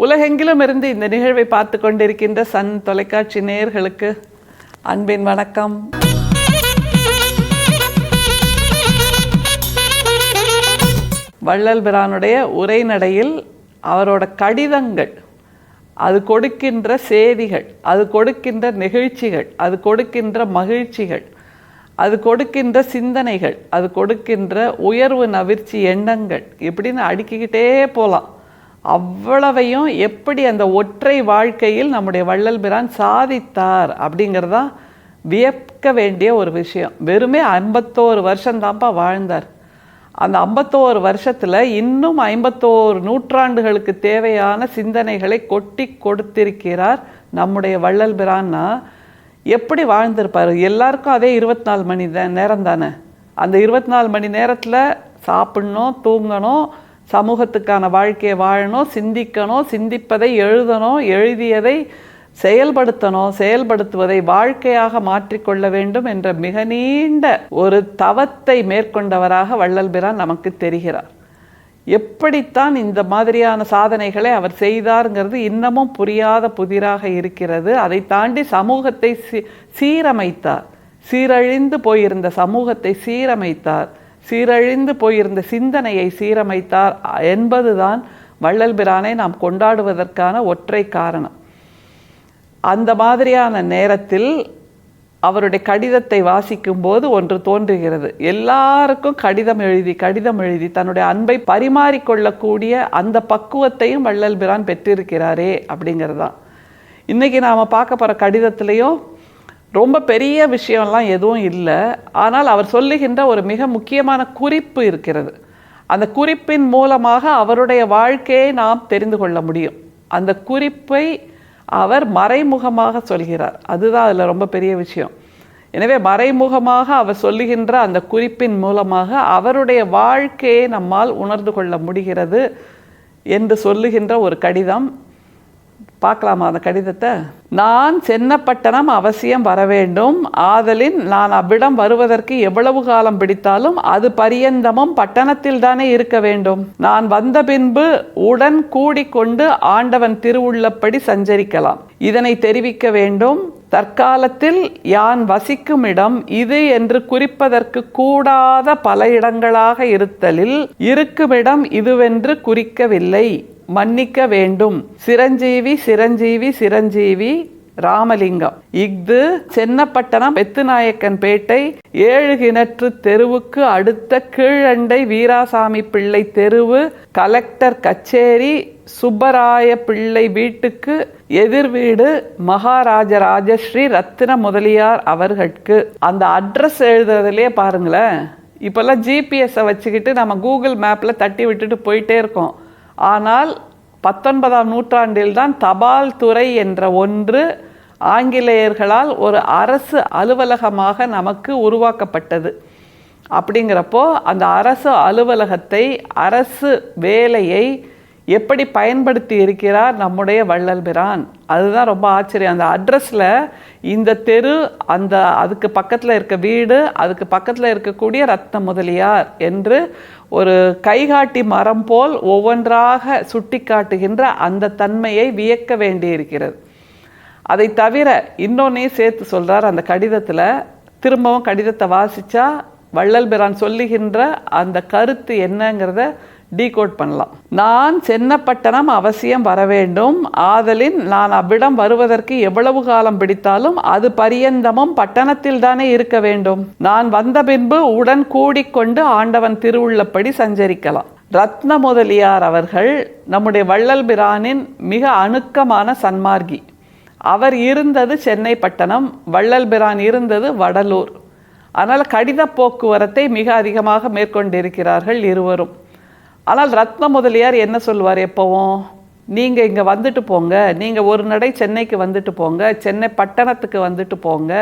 உலகெங்கிலும் இருந்து இந்த நிகழ்வை பார்த்து கொண்டிருக்கின்ற சன் தொலைக்காட்சி நேயர்களுக்கு அன்பின் வணக்கம். வள்ளல் பிரானுடைய உரைநடையில் அவரோட கடிதங்கள், அது கொடுக்கின்ற செய்திகள், அது கொடுக்கின்ற நிகழ்ச்சிகள், அது கொடுக்கின்ற மகிழ்ச்சிகள், அது கொடுக்கின்ற சிந்தனைகள், அது கொடுக்கின்ற உயர்வு நவிர்ச்சி எண்ணங்கள், இப்படின்னு அடுக்கிக்கிட்டே போகலாம். அவ்வளவையும் எப்படி அந்த ஒற்றை வாழ்க்கையில் நம்முடைய வள்ளல் பிரான் சாதித்தார் அப்படிங்கிறதான் வியக்க வேண்டிய ஒரு விஷயம். வெறுமே 51 வருஷம்தான்ப்பா வாழ்ந்தார். அந்த 51 வருஷத்தில் இன்னும் 51 நூற்றாண்டுகளுக்கு தேவையான சிந்தனைகளை கொட்டி கொடுத்திருக்கிறார் நம்முடைய வள்ளல் பிரான்னா. எப்படி வாழ்ந்திருப்பார்? எல்லாருக்கும் அதே 24 மணி நேரம் தானே. அந்த 24 மணி நேரத்தில் சாப்பிட்ணும், தூங்கணும், சமூகத்துக்கான வாழ்க்கையை வாழணும், சிந்திக்கணும், சிந்திப்பதை எழுதணும், எழுதியதை செயல்படுத்தணும், செயல்படுத்துவதை வாழ்க்கையாக மாற்றிக்கொள்ள வேண்டும் என்ற மிக நீண்ட ஒரு தவத்தை மேற்கொண்டவராக வள்ளல் பிரான் நமக்கு தெரிகிறார். எப்படித்தான் இந்த மாதிரியான சாதனைகளை அவர் செய்தாருங்கிறது இன்னமும் புரியாத புதிராக இருக்கிறது. அதை தாண்டி சமூகத்தை சீரமைத்தார். சீரழிந்து போயிருந்த சமூகத்தை சீரமைத்தார். சீரழிந்து போயிருந்த சிந்தனையை சீரமைத்தார் என்பதுதான் வள்ளல் பிரானை நாம் கொண்டாடுவதற்கான ஒற்றை காரணம். அந்த மாதிரியான நேரத்தில் அவருடைய கடிதத்தை வாசிக்கும் போது ஒன்று தோன்றுகிறது. எல்லாருக்கும் கடிதம் எழுதி தன்னுடைய அன்பை பரிமாறிக்கொள்ளக்கூடிய அந்த பக்குவத்தையும் வள்ளல் பிரான் பெற்றிருக்கிறாரே அப்படிங்கிறது தான். இன்றைக்கி நாம் பார்க்க போகிற கடிதத்திலையும் ரொம்ப பெரிய விஷயம்லாம் எதுவும் இல்லை. ஆனால் அவர் சொல்லுகின்ற ஒரு மிக முக்கியமான குறிப்பு இருக்கிறது. அந்த குறிப்பின் மூலமாக அவருடைய வாழ்க்கையை நாம் தெரிந்து கொள்ள முடியும். அந்த குறிப்பை அவர் மறைமுகமாக சொல்கிறார். அதுதான் அதில் ரொம்ப பெரிய விஷயம். எனவே மறைமுகமாக அவர் சொல்லுகின்ற அந்த குறிப்பின் மூலமாக அவருடைய வாழ்க்கையை நம்மால் உணர்ந்து கொள்ள முடிகிறது என்று சொல்லுகின்ற ஒரு கடிதம். பார்க்கலாமா அந்த கடிதத்தை? நான் சென்னப்பட்டணம் அவசியம் வரவேண்டும். ஆதலின் நான் அவ்விடம் வருவதற்கு எவ்வளவு காலம் பிடித்தாலும் அது பரியந்தமும் பட்டணத்தில் தானே இருக்க வேண்டும். நான் வந்த பின்பு உடன் கூடிக்கொண்டு ஆண்டவன் திருவுள்ளப்படி சஞ்சரிக்கலாம். இதனை தெரிவிக்க வேண்டும். தற்காலத்தில் யான் வசிக்கும் இடம் இது என்று குறிப்பதற்கு கூடாத பல இடங்களாக இருத்தலில் இருக்குமிடம் இதுவென்று குறிக்கவில்லை, மன்னிக்க வேண்டும். சிரஞ்சீவி சிரஞ்சீவி சிரஞ்சீவி ராமலிங்கம். இஃது சென்னப்பட்டணம் பெத்துநாயக்கன் பேட்டை 7 கிணற்று தெருவுக்கு அடுத்த கீழண்டை வீராசாமி பிள்ளை தெருவு, கலெக்டர் கச்சேரி, சுப்பராய பிள்ளை வீட்டுக்கு எதிர் வீடு, மகாராஜ ராஜஸ்ரீ ரத்தின முதலியார் அவர்களுக்கு. அந்த அட்ரஸ் எழுதுறதுலேயே பாருங்களேன். இப்போல்லாம் ஜிபிஎஸ்ஸை வச்சுக்கிட்டு நம்ம கூகுள் மேப்பில் தட்டி விட்டுட்டு போயிட்டே இருக்கோம். ஆனால் 19ஆம் நூற்றாண்டில் தான் தபால் துறை என்ற ஒன்று ஆங்கிலேயர்களால் ஒரு அரசு அலுவலகமாக நமக்கு உருவாக்கப்பட்டது. அப்படிங்கிறப்போ அந்த அரசு அலுவலகத்தை, அரசு வேலையை எப்படி பயன்படுத்தி இருக்கிறார் நம்முடைய வள்ளல் பிரான், அதுதான் ரொம்ப ஆச்சரியம். அந்த அட்ரஸில் இந்த தெரு, அதுக்கு பக்கத்தில் இருக்க வீடு, அதுக்கு பக்கத்தில் இருக்கக்கூடிய ரத்ன முதலியார் என்று ஒரு கைகாட்டி மரம் போல் ஒவ்வொன்றாக சுட்டி காட்டுகின்ற அந்த தன்மையை வியக்க வேண்டியிருக்கிறது. அதை தவிர இன்னொன்னையும் சேர்த்து சொல்கிறார் அந்த கடிதத்தில். திரும்பவும் கடிதத்தை வாசித்தா வள்ளல் பிரான் சொல்லுகின்ற அந்த கருத்து என்னங்கிறத டீகோட் பண்ணலாம். நான் சென்னப்பட்டணம் அவசியம் வரவேண்டும். ஆதலின் நான் அவ்விடம் வருவதற்கு எவ்வளவு காலம் பிடித்தாலும் அது பரியந்தமும் பட்டணத்தில் தானே இருக்க வேண்டும். நான் வந்த பின்பு உடன் கூடிக்கொண்டு ஆண்டவன் திருவுள்ளப்படி சஞ்சரிக்கலாம். ரத்ன முதலியார் அவர்கள் நம்முடைய வள்ளல் பிரானின் மிக அணுக்கமான சன்மார்கி. அவர் இருந்தது சென்னை பட்டணம், வள்ளல் பிரான் இருந்தது வடலூர். அதனால் கடித போக்குவரத்தை மிக அதிகமாக மேற்கொண்டிருக்கிறார்கள் இருவரும். ஆனால் ரத்ன முதலியார் என்ன சொல்லுவார் எப்போவும்? நீங்கள் இங்கே வந்துட்டு போங்க, நீங்கள் ஒரு நடை சென்னைக்கு வந்துட்டு போங்க, சென்னை பட்டணத்துக்கு வந்துட்டு போங்க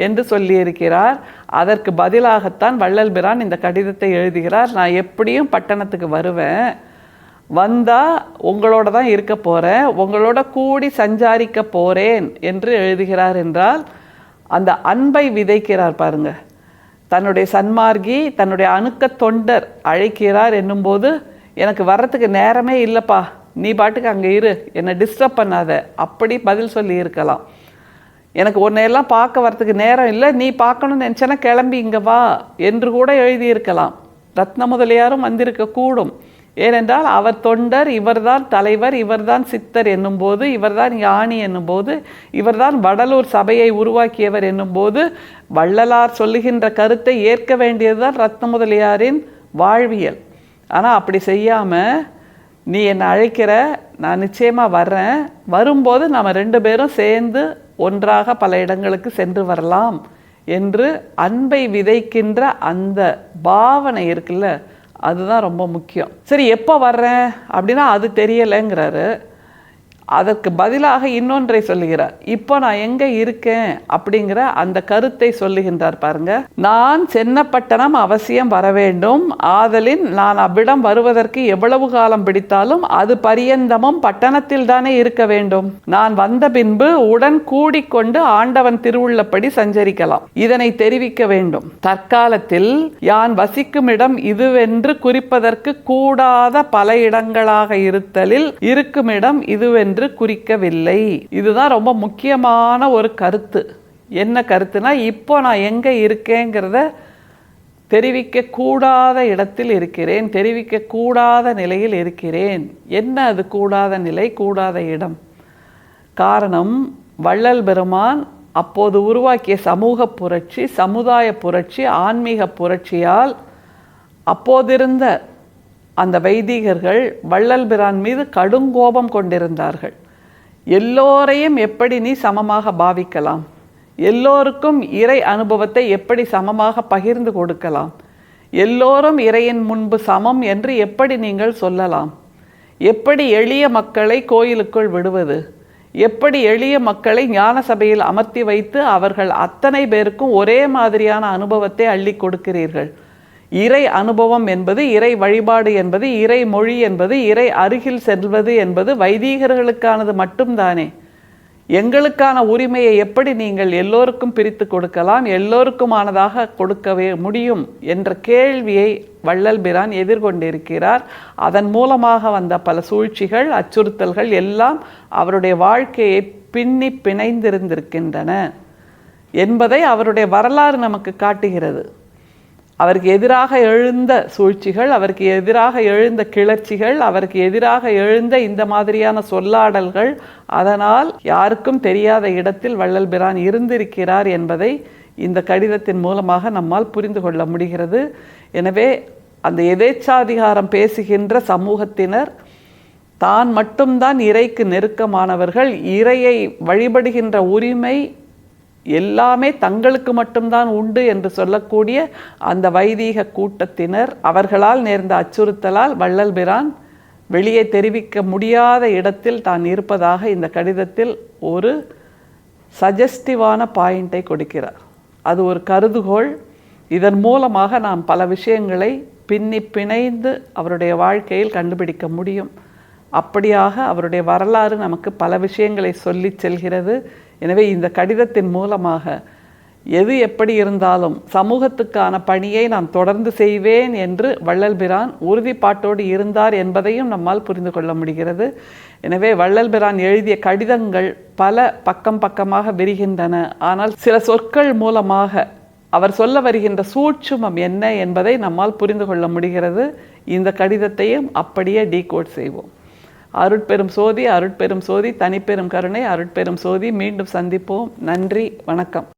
என்று சொல்லியிருக்கிறார். அதற்கு பதிலாகத்தான் வள்ளல் பிரான் இந்த கடிதத்தை எழுதுகிறார். நான் எப்படியும் பட்டணத்துக்கு வருவேன், வந்தால் உங்களோட தான் இருக்க போகிறேன், உங்களோட கூடி சஞ்சாரிக்க போகிறேன் என்று எழுதுகிறார். என்றால் அந்த அன்பை விதைக்கிறார் பாருங்க. தன்னுடைய சன்மார்கி, தன்னுடைய அணுக்க தொண்டர் அழைக்கிறார் என்னும்போது, எனக்கு வர்றதுக்கு நேரமே இல்லைப்பா, நீ பாட்டுக்கு அங்கே இரு, என்னை டிஸ்டர்ப் பண்ணாத, அப்படி பதில் சொல்லி இருக்கலாம். எனக்கு உன்னையெல்லாம் பார்க்க வரத்துக்கு நேரம் இல்லை, நீ பார்க்கணும்னு நினச்சேன்னா கிளம்பி இங்கே வா என்று கூட எழுதியிருக்கலாம். ரத்ன முதலியாரும் வந்திருக்கக்கூடும். ஏனென்றால் அவர் தொண்டர், இவர்தான் தலைவர், இவர்தான் சித்தர் என்னும்போது, இவர்தான் ஞானி என்னும்போது, இவர்தான் வடலூர் சபையை உருவாக்கியவர் என்னும்போது, வள்ளலார் சொல்லுகின்ற கருத்தை ஏற்க வேண்டியதுதான் ரத்ன முதலியாரின் வாழ்வியல். ஆனால் அப்படி செய்யாமல், நீ என்னை அழைக்கிற, நான் நிச்சயமாக வர்றேன், வரும்போது நம்ம 2 பேரும் சேர்ந்து ஒன்றாக பல இடங்களுக்கு சென்று வரலாம் என்று அன்பை விதைக்கின்ற அந்த பாவனை இருக்குல்ல, அதுதான் ரொம்ப முக்கியம். சரி, எப்போ வர்றேன் அப்படின்னா அது தெரியலைங்கிறாரு. அதற்கு பதிலாக இன்னொன்றை சொல்லுகிறார். இப்போ நான் எங்கே இருக்கேன் அப்படிங்கிற அந்த கருத்தை சொல்லுகின்றார் பாருங்க. நான் சென்னப்பட்டணம் அவசியம் வர வேண்டும், ஆதலின் நான் அவ்விடம் வருவதற்கு எவ்வளவு காலம் பிடித்தாலும் அது பரியந்தமும் பட்டணத்தில் தானே இருக்க வேண்டும். நான் வந்த பின்பு உடன் கூடிக்கொண்டு ஆண்டவன் திருவுள்ளப்படி சஞ்சரிக்கலாம். இதனை தெரிவிக்க வேண்டும். தற்காலத்தில் யான் வசிக்கும் இடம் இதுவென்று குறிப்பதற்கு கூடாத பல இடங்களாக இருத்தலில் இருக்கும் இடம் இதுவென்று குறிக்கவில்லை. இதுதான் ரொம்ப முக்கியமான ஒரு கருத்து. என்ன கருத்துனா, இப்போ நான் எங்க இருக்கேங்கிறத தெரிவிக்க கூடாத இடத்தில் இருக்கிறேன், தெரிவிக்க கூடாத நிலையில் இருக்கிறேன். என்ன அது கூடாத நிலை, கூடாத இடம்? காரணம், வள்ளல் பெருமான் அப்போது உருவாக்கிய சமூக புரட்சி, சமுதாய புரட்சி, ஆன்மீக புரட்சியால் அப்போதிருந்த அந்த வைதிகர்கள் வள்ளல் பிரான் மீது கடுங்கோபம் கொண்டிருந்தார்கள். எல்லோரையும் எப்படி நீ சமமாக பாவிக்கலாம், எல்லோருக்கும் இறை அனுபவத்தை எப்படி சமமாக பகிர்ந்து கொடுக்கலாம், எல்லோரும் இறையின் முன்பு சமம் என்று எப்படி நீங்கள் சொல்லலாம், எப்படி எளிய மக்களை கோயிலுக்குள் விடுவது, எப்படி எளிய மக்களை ஞான சபையில் அமர்த்தி வைத்து அவர்கள் அத்தனை பேருக்கும் ஒரே மாதிரியான அனுபவத்தை அள்ளி கொடுக்கிறீர்கள். இறை அனுபவம் என்பது, இறை வழிபாடு என்பது, இறை மொழி என்பது, இறை அருகில் செல்வது என்பது வைதீகர்களுக்கானது மட்டும்தானே. எங்களுக்கான உரிமையை எப்படி நீங்கள் எல்லோருக்கும் பிரித்து கொடுக்கலாம், எல்லோருக்குமானதாக கொடுக்கவே முடியும் என்ற கேள்வியை வள்ளல் பிரான் எதிர்கொண்டிருக்கிறார். அதன் மூலமாக வந்த பல சூழ்ச்சிகள், அச்சுறுத்தல்கள் எல்லாம் அவருடைய வாழ்க்கையை பின்னி பிணைந்திருந்திருக்கின்றன என்பதை அவருடைய வரலாறு நமக்கு காட்டுகிறது. அவருக்கு எதிராக எழுந்த சூழ்ச்சிகள், அவருக்கு எதிராக எழுந்த கிளர்ச்சிகள், அவருக்கு எதிராக எழுந்த இந்த மாதிரியான சொல்லாடல்கள், அதனால் யாருக்கும் தெரியாத இடத்தில் வள்ளல் பிரான் இருந்திருக்கிறார் என்பதை இந்த கடிதத்தின் மூலமாக நம்மால் புரிந்து கொள்ள முடிகிறது. எனவே அந்த எதேச்சாதிகாரம் பேசுகின்ற சமூகத்தினர் தான் மட்டும்தான் இறைக்கு நெருக்கமானவர்கள், இறையை வழிபடுகின்ற உரிமை எல்லாமே தங்களுக்கு மட்டும்தான் உண்டு என்று சொல்லக்கூடிய அந்த வைதீக கூட்டத்தினர், அவர்களால் நேர்ந்த அச்சுறுத்தலால் வள்ளல் பிரான் வெளியே தெரிவிக்க முடியாத இடத்தில் தான் இருப்பதாக இந்த கடிதத்தில் ஒரு சஜஸ்டிவான பாயிண்டை கொடுக்கிறார். அது ஒரு கருதுகோள். இதன் மூலமாக நாம் பல விஷயங்களை பின்னி பிணைந்து அவருடைய வாழ்க்கையில் கண்டுபிடிக்க முடியும். அப்படியாக அவருடைய வரலாறு நமக்கு பல விஷயங்களை சொல்லி செல்கிறது. எனவே இந்த கடிதத்தின் மூலமாக எது எப்படி இருந்தாலும் சமூகத்துக்கான பணியை நான் தொடர்ந்து செய்வேன் என்று வள்ளல் பிரான் உறுதிப்பாட்டோடு இருந்தார் என்பதையும் நம்மால் புரிந்து கொள்ள முடிகிறது. எனவே வள்ளல் பிரான் எழுதிய கடிதங்கள் பல பக்கமாக விரிகின்றன. ஆனால் சில சொற்கள் மூலமாக அவர் சொல்ல வருகின்ற சூட்சுமம் என்ன என்பதை நம்மால் புரிந்து கொள்ள முடிகிறது. இந்த கடிதத்தையும் அப்படியே டீகோட் செய்வோம். அருட்பெரும் சோதி, அருட்பெரும் சோதி, தனிப்பெரும் கருணை, அருட்பெரும் சோதி. மீண்டும் சந்திப்போம். நன்றி, வணக்கம்.